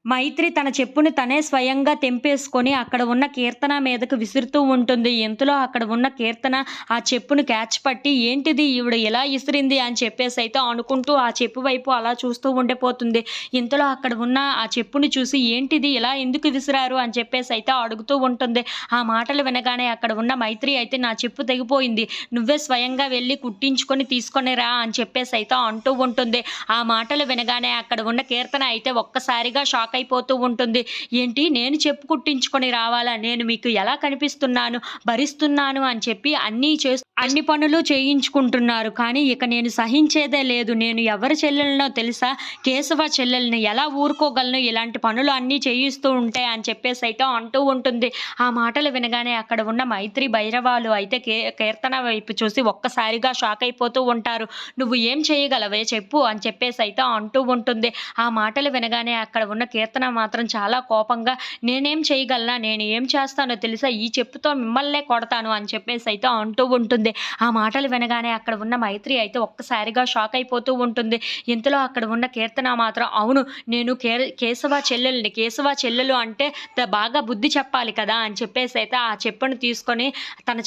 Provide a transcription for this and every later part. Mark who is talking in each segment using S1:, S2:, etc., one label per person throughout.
S1: మైత్రి తన చెప్పుని తనే స్వయంగా తెంపేసుకొని అక్కడ ఉన్న కీర్తన మీదకు విసురుతూ ఉంటుంది. ఇంతలో అక్కడ ఉన్న కీర్తన ఆ చెప్పుని క్యాచ్ పట్టి ఏంటిది ఈవిడ ఇలా ఇసిరింది అని చెప్పేసైతే అనుకుంటూ ఆ చెప్పు వైపు అలా చూస్తూ ఉండిపోతుంది. ఇంతలో అక్కడ ఉన్న ఆ చెప్పుని చూసి ఏంటిది ఇలా ఎందుకు విసిరారు అని చెప్పేసైతే అడుగుతూ ఉంటుంది. ఆ మాటలు వినగానే అక్కడ ఉన్న మైత్రి అయితే నా చెప్పు తెగిపోయింది. నువ్వే స్వయంగా వెళ్లి కుట్టించుకొని తీసుకొని రా అని చెప్పేసైతే అంటూ ఉంటుంది. ఆ మాటలు వినగానే అక్కడ ఉన్న కీర్తన అయితే ఒక్కసారిగా షాక్ అయిపోతూ ఉంటుంది. ఏంటి నేను చెప్పు కుట్టించుకొని రావాలా? నేను మీకు ఎలా కనిపిస్తున్నాను? భరిస్తున్నాను అని చెప్పి అన్ని పనులు చేయించుకుంటున్నారు. కానీ ఇక నేను సహించేదే లేదు. నేను ఎవరి చెల్లెలినో తెలుసా? కేశవ చెల్లెలిని. ఎలా ఊరుకోగలను ఇలాంటి పనులు అన్నీ చేయిస్తూ ఉంటే అని చెప్పేసైతే అంటూ ఉంటుంది. ఆ మాటలు వినగానే అక్కడ ఉన్న మైత్రి, భైరవాలు అయితే కీర్తన వైపు చూసి ఒక్కసారిగా షాక్ అయిపోతూ ఉంటారు. "నువ్వు ఏం చేయగలవే చెప్పు" అని చెప్పేసైతే అంటూ ఉంటుంది. ఆ మాటలు వినగానే అక్కడ ఉన్న కీర్తన మాత్రం చాలా కోపంగా నేనేం చేయగలనా? నేను ఏం చేస్తానో తెలుసా? ఈ చెప్పుతో మిమ్మల్నే కొడతాను అని చెప్పేసైతే అంటూ ఉంటుంది. ఆ మాటలు వినగానే అక్కడ ఉన్న మైత్రి అయితే ఒక్కసారిగా షాక్ అయిపోతూ ఉంటుంది. ఇంతలో అక్కడ ఉన్న కీర్తన మాత్రం అవును నేను కేశవ చెల్లెల్ని. కేశవ చెల్లెలు అంటే బాగా బుద్ధి చెప్పాలి కదా! అని చెప్పేసైతే ఆ చెప్పును తీసుకొని తన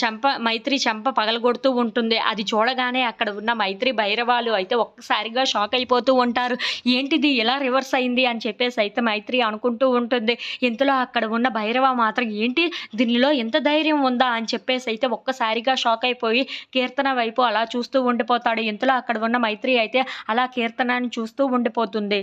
S1: మైత్రి చెంప పగలగొడుతూ ఉంటుంది. అది చూడగానే అక్కడ ఉన్న మైత్రి, భైరవాలు అయితే ఒక్కసారిగా షాక్ అయిపోతూ ఉంటారు. ఏంటిది ఇలా రివర్స్ అయింది అని చెప్పేసైతే మైత్రి అనుకుంటూ ఉంటుంది. ఇంతలో అక్కడ ఉన్న భైరవ మాత్రం ఏంటి దీనిలో ఇంత ధైర్యం ఉందా? అని చెప్పేసైతే ఒక్కసారిగా షాక్ అయిపోయి కీర్తన వైపు అలా చూస్తూ ఉండిపోతాడు. ఇంతలో అక్కడ ఉన్న మైత్రి అయితే అలా కీర్తనని చూస్తూ ఉండిపోతుంది.